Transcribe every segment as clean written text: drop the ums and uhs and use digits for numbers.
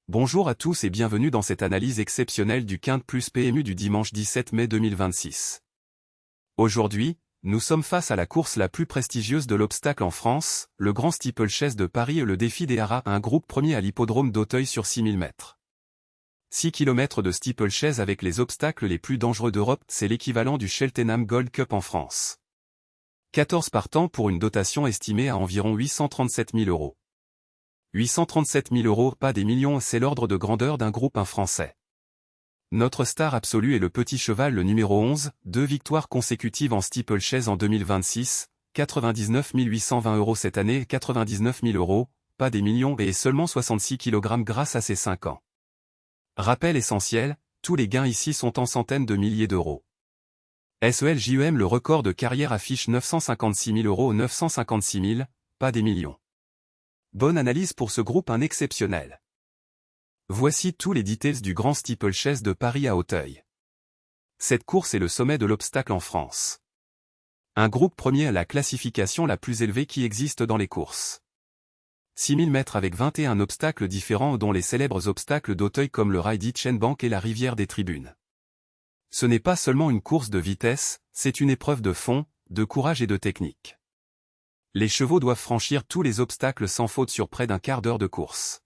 Bonjour à tous et bienvenue dans cette analyse exceptionnelle du Quint Plus PMU du dimanche 17 mai 2026. Aujourd'hui, nous sommes face à la course la plus prestigieuse de l'obstacle en France, le Grand Steeplechase de Paris et le défi des Haras, un groupe premier à l'hippodrome d'Auteuil sur 6000 mètres. 6 km de steeplechase avec les obstacles les plus dangereux d'Europe, c'est l'équivalent du Cheltenham Gold Cup en France. 14 partants pour une dotation estimée à environ 837 000 €. 837 000 €, pas des millions, c'est l'ordre de grandeur d'un groupe français. Notre star absolue est le petit cheval le numéro 11, 2 victoires consécutives en steeplechase en 2026, 99 820 € cette année, 99 000 €, pas des millions et seulement 66 kg grâce à ses 5 ans. Rappel essentiel, tous les gains ici sont en centaines de milliers d'euros. SELJEM, le record de carrière affiche 956 000 €, 956 000, pas des millions. Bonne analyse pour ce groupe, un exceptionnel. Voici tous les details du Grand Steeplechase de Paris à Auteuil. Cette course est le sommet de l'obstacle en France. Un groupe premier à la classification la plus élevée qui existe dans les courses. 6000 mètres avec 21 obstacles différents dont les célèbres obstacles d'Auteuil comme le rail d'Itchenbank et la rivière des Tribunes. Ce n'est pas seulement une course de vitesse, c'est une épreuve de fond, de courage et de technique. Les chevaux doivent franchir tous les obstacles sans faute sur près d'un quart d'heure de course.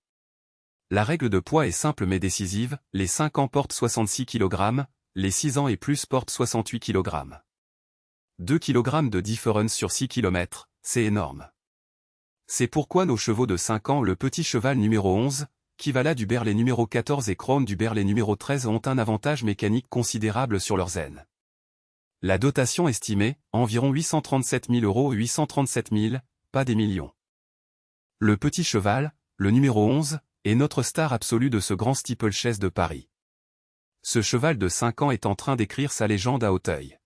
La règle de poids est simple mais décisive, les 5 ans portent 66 kg, les 6 ans et plus portent 68 kg. 2 kg de différence sur 6 km, c'est énorme. C'est pourquoi nos chevaux de 5 ans, le petit cheval numéro 11, Kivala du Berlay numéro 14 et Chrome du Berlay numéro 13 ont un avantage mécanique considérable sur leurs aines. La dotation estimée, environ 837 000 €, 837 000, pas des millions. Le petit cheval, le numéro 11, est notre star absolue de ce Grand Steeplechase de Paris. Ce cheval de 5 ans est en train d'écrire sa légende à Auteuil.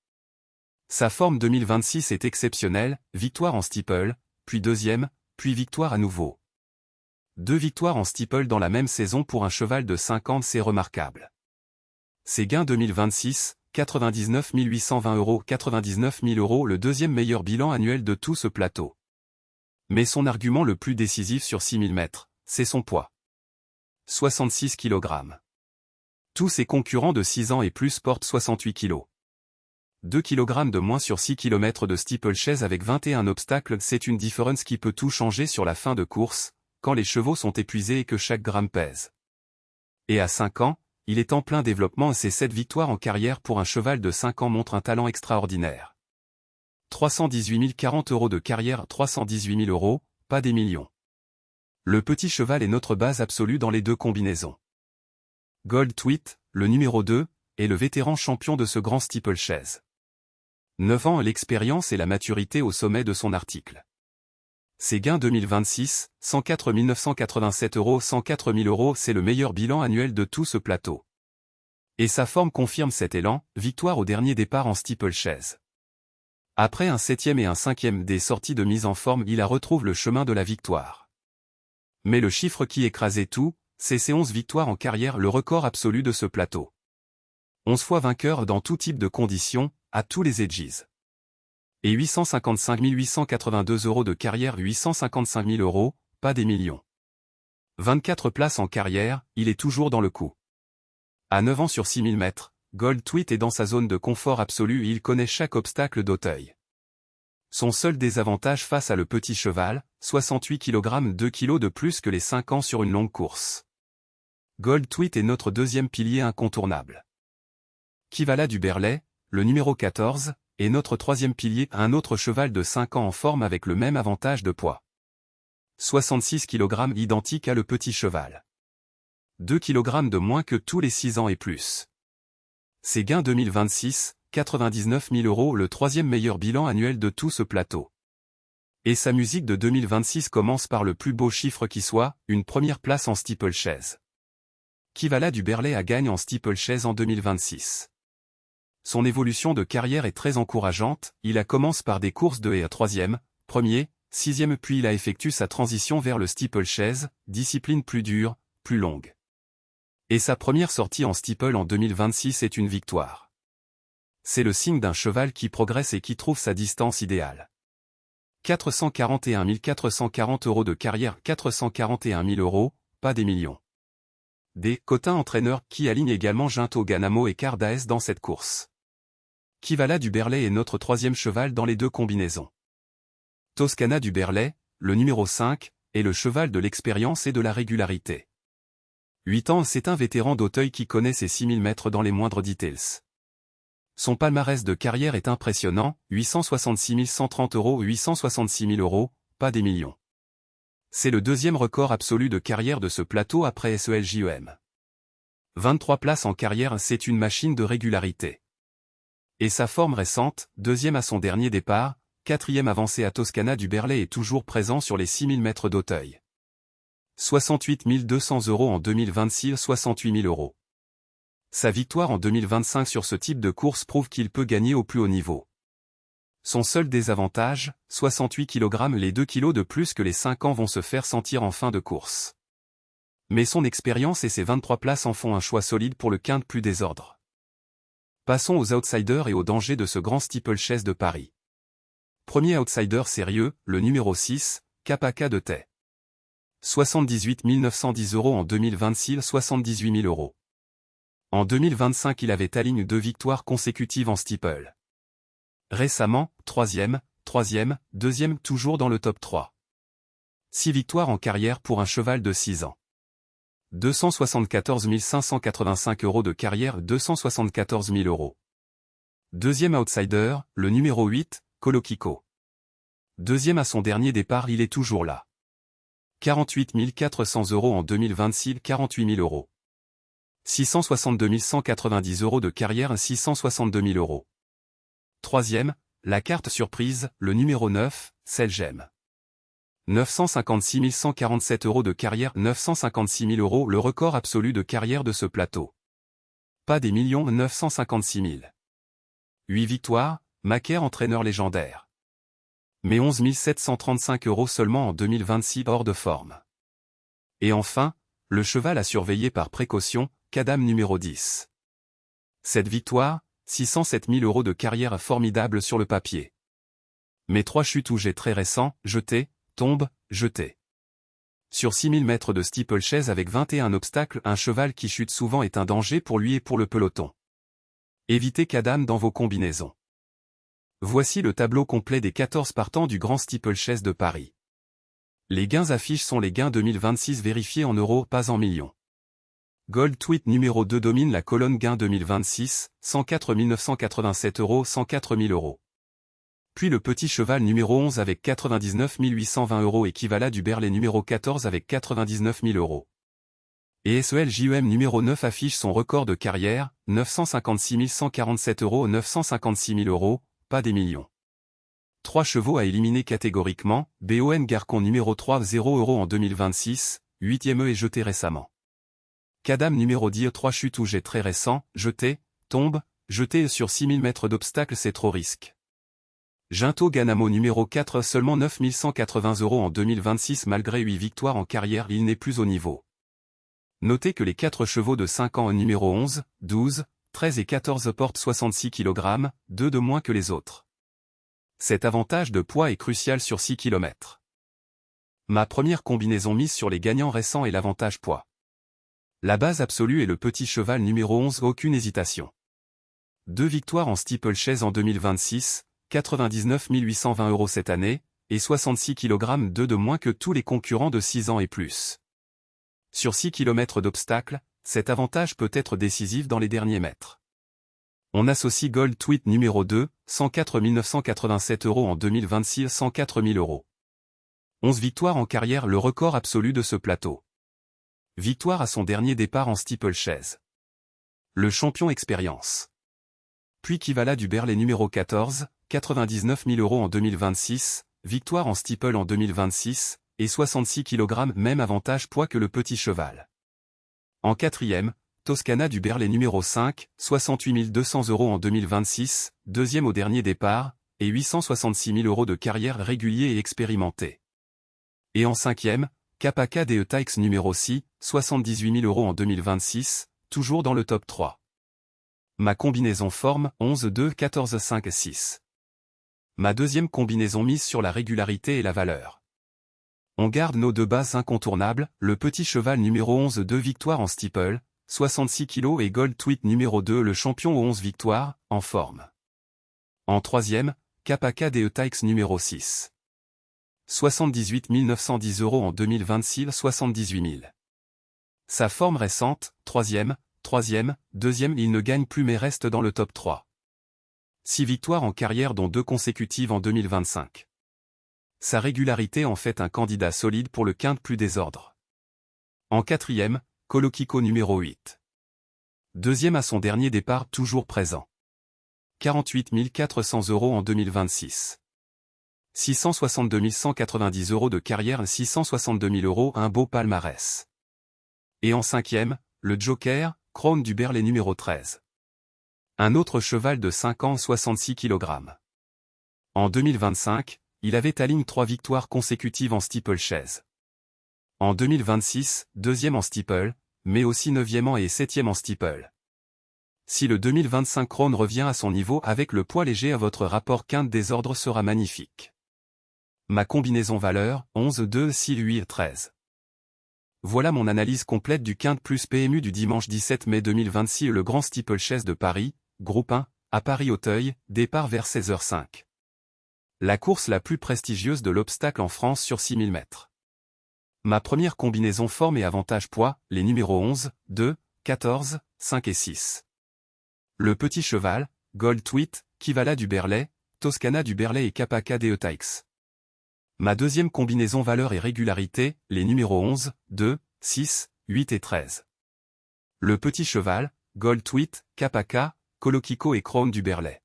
Sa forme 2026 est exceptionnelle, victoire en steeple, puis deuxième, puis victoire à nouveau. 2 victoires en steeple dans la même saison pour un cheval de 5 ans, c'est remarquable. Ses gains 2026, 99 820 €, 99 000 €, le deuxième meilleur bilan annuel de tout ce plateau. Mais son argument le plus décisif sur 6000 mètres, c'est son poids. 66 kg. Tous ses concurrents de 6 ans et plus portent 68 kg. 2 kg de moins sur 6 km de steeplechase avec 21 obstacles, c'est une différence qui peut tout changer sur la fin de course, quand les chevaux sont épuisés et que chaque gramme pèse. Et à 5 ans, il est en plein développement et ses 7 victoires en carrière pour un cheval de 5 ans montrent un talent extraordinaire. 318 040 € de carrière, 318 000 €, pas des millions. Le petit cheval est notre base absolue dans les deux combinaisons. Gold Tweet, le numéro 2, est le vétéran champion de ce grand steeplechase. 9 ans, l'expérience et la maturité au sommet de son article. Ses gains 2026, 104 987 €, 104 000 €, c'est le meilleur bilan annuel de tout ce plateau. Et sa forme confirme cet élan, victoire au dernier départ en steeplechase. Après un 7e et un 5e des sorties de mise en forme, il retrouve le chemin de la victoire. Mais le chiffre qui écrasait tout, c'est ses 11 victoires en carrière, le record absolu de ce plateau. 11 fois vainqueur dans tout type de conditions, à tous les ages. Et 855 882 € de carrière, 855 000 €, pas des millions. 24 places en carrière, il est toujours dans le coup. À 9 ans sur 6000 mètres, Gold Tweet est dans sa zone de confort absolu et il connaît chaque obstacle d'Auteuil. Son seul désavantage face à le petit cheval, 68 kg, 2 kg de plus que les 5 ans sur une longue course. Gold Tweet est notre deuxième pilier incontournable. Kivala du Berlay, le numéro 14, est notre troisième pilier, un autre cheval de 5 ans en forme avec le même avantage de poids. 66 kg identique à le petit cheval. 2 kg de moins que tous les 6 ans et plus. Ses gains 2026, 99 000 €, le troisième meilleur bilan annuel de tout ce plateau. Et sa musique de 2026 commence par le plus beau chiffre qui soit, une première place en steeplechase. Kivala du Berlay a gagné en steeplechase en 2026. Son évolution de carrière est très encourageante, il commence par des courses de et à 3e, 1er, 6e puis il effectue sa transition vers le steeplechase, discipline plus dure, plus longue. Et sa première sortie en steeple en 2026 est une victoire. C'est le signe d'un cheval qui progresse et qui trouve sa distance idéale. 441 440 € de carrière, 441 000 €, pas des millions. Des Cotin entraîneur qui aligne également Ginto Ganamo et Cardaes dans cette course. Kivala du Berlay est notre troisième cheval dans les deux combinaisons. Toscana du Berlay, le numéro 5, est le cheval de l'expérience et de la régularité. 8 ans, c'est un vétéran d'Auteuil qui connaît ses 6000 mètres dans les moindres details. Son palmarès de carrière est impressionnant, 866 130 €, 866 000 €, pas des millions. C'est le deuxième record absolu de carrière de ce plateau après SELJEM. 23 places en carrière, c'est une machine de régularité. Et sa forme récente, deuxième à son dernier départ, quatrième avancée à Toscana du Berlay est toujours présent sur les 6000 mètres d'Auteuil. 68 200 € en 2026, 68 000 €. Sa victoire en 2025 sur ce type de course prouve qu'il peut gagner au plus haut niveau. Son seul désavantage, 68 kg, les 2 kg de plus que les 5 ans vont se faire sentir en fin de course. Mais son expérience et ses 23 places en font un choix solide pour le quinte plus désordre. Passons aux outsiders et aux dangers de ce grand steeplechase de Paris. Premier outsider sérieux, le numéro 6, Kapaka de Tay. 78 910 € en 2026, 78 000 €. En 2025 il avait aligné 2 victoires consécutives en steeple. Récemment, troisième, deuxième toujours dans le top 3. 6 victoires en carrière pour un cheval de 6 ans. 274 585 € de carrière, 274 000 €. Deuxième outsider, le numéro 8, Kolokiko. Deuxième à son dernier départ, il est toujours là. 48 400 € en 2026, 48 000 €. 662 190 € de carrière, 662 000 €. Troisième, la carte surprise, le numéro 9, SELJEM. 956 147 € de carrière, 956 000 €, le record absolu de carrière de ce plateau. Pas des millions, 956 000. 8 victoires, Macaire entraîneur légendaire. Mais 11 735 € seulement en 2026 hors de forme. Et enfin, le cheval à surveiller par précaution, Kadam numéro 10. Cette victoire, 607 000 € de carrière formidable sur le papier. Mais 3 chutes ou jets très récents, jeté, tombe, jeté. Sur 6000 mètres de steeplechase avec 21 obstacles, un cheval qui chute souvent est un danger pour lui et pour le peloton. Évitez Kadam dans vos combinaisons. Voici le tableau complet des 14 partants du grand steeplechase de Paris. Les gains affichés sont les gains 2026 vérifiés en euros, pas en millions. Gold Tweet numéro 2 domine la colonne gain 2026, 104 987 €, 104 000 €. Puis le petit cheval numéro 11 avec 99 820 € et Kivala du Berlay numéro 14 avec 99 000 €. Et SELJEM numéro 9 affiche son record de carrière, 956 147 €, 956 000 €, pas des millions. 3 chevaux à éliminer catégoriquement, BON Garcon numéro 3 0 € en 2026, 8e est jeté récemment. Kadam numéro 10 3 chutes ou jet très récent, jeté, tombe, jeté sur 6000 mètres d'obstacle c'est trop risque. Ginto Ganamo numéro 4 seulement 9 180 € en 2026 malgré 8 victoires en carrière il n'est plus au niveau. Notez que les 4 chevaux de 5 ans numéro 11, 12, 13 et 14 portent 66 kg, 2 de moins que les autres. Cet avantage de poids est crucial sur 6 km. Ma première combinaison mise sur les gagnants récents est l'avantage poids. La base absolue est le petit cheval numéro 11, aucune hésitation. 2 victoires en steeplechase en 2026, 99 820 € cette année, et 66 kg 2 de moins que tous les concurrents de 6 ans et plus. Sur 6 km d'obstacle, cet avantage peut être décisif dans les derniers mètres. On associe Gold Tweet numéro 2, 104 987 € en 2026, 104 000 €. 11 victoires en carrière, le record absolu de ce plateau. Victoire à son dernier départ en steeplechase. Le champion expérience. Puis Kivala du Berlay numéro 14, 99 000 € en 2026, victoire en steeple en 2026, et 66 kg même avantage poids que le petit cheval. En quatrième, Toscana du Berlay numéro 5, 68 200 € en 2026, deuxième au dernier départ, et 866 000 € de carrière régulier et expérimenté. Et en cinquième, Kapaka de Taix numéro 6, 78 000 € en 2026, toujours dans le top 3. Ma combinaison forme 11 2 14 5 6. Ma deuxième combinaison mise sur la régularité et la valeur. On garde nos deux bases incontournables, le petit cheval numéro 11 2 victoires en steeple, 66 kg et Gold Tweet numéro 2 le champion aux 11 victoires, en forme. En troisième, KPK DE Tykes numéro 6. 78 910 € en 2026 78 000. Sa forme récente, troisième, deuxième il ne gagne plus mais reste dans le top 3. 6 victoires en carrière dont 2 consécutives en 2025. Sa régularité en fait un candidat solide pour le quinte plus désordre. En quatrième, Kolokiko numéro 8. Deuxième à son dernier départ toujours présent. 48 400 € en 2026. 662 190 € de carrière 662 000 €, un beau palmarès. Et en cinquième, le Joker, Crown du Berlay numéro 13. Un autre cheval de 5 ans 66 kg. En 2025, il avait à ligne 3 victoires consécutives en steeplechase. En 2026, deuxième en steeple, mais aussi 9e et 7e en steeple. Si le 2025 Crown revient à son niveau avec le poids léger à votre rapport quinte désordre sera magnifique. Ma combinaison valeur, 11 2 6 8 13. Voilà mon analyse complète du quinte plus PMU du dimanche 17 mai 2026 le grand steeplechase de Paris, groupe 1, à Paris-Auteuil, départ vers 16h05. La course la plus prestigieuse de l'obstacle en France sur 6000 mètres. Ma première combinaison forme et avantage poids, les numéros 11, 2, 14, 5 et 6. Le petit cheval, Gold Tweet, Kivala du Berlay, Toscana du Berlay et KPK DE Tykes. Ma deuxième combinaison valeur et régularité, les numéros 11, 2, 6, 8 et 13. Le petit cheval, Gold Tweet, KPK, Kolokiko et Crown du Berlay.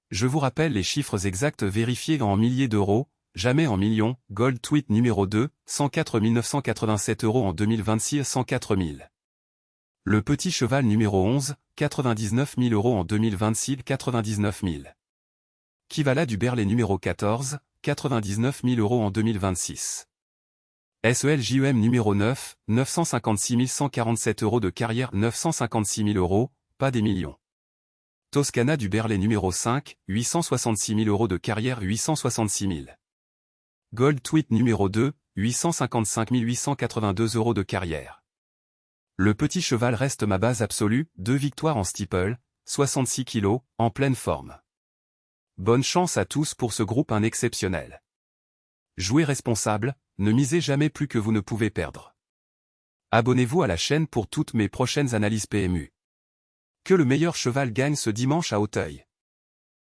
Je vous rappelle les chiffres exacts vérifiés en milliers d'euros, jamais en millions, Gold Tweet numéro 2, 104 987 € en 2026 104 000. Le petit cheval numéro 11, 99 000 € en 2026 99 000. Kivala du Berlay numéro 14, 99 000 € en 2026. SELJEM numéro 9, 956 147 € de carrière 956 000 €, pas des millions. Toscana du Berlay numéro 5, 866 000 € de carrière 866 000. Gold Tweet numéro 2, 855 882 € de carrière. Le petit cheval reste ma base absolue, 2 victoires en steeple, 66 kg, en pleine forme. Bonne chance à tous pour ce groupe 1 exceptionnel. Jouez responsable, ne misez jamais plus que vous ne pouvez perdre. Abonnez-vous à la chaîne pour toutes mes prochaines analyses PMU. Que le meilleur cheval gagne ce dimanche à Auteuil.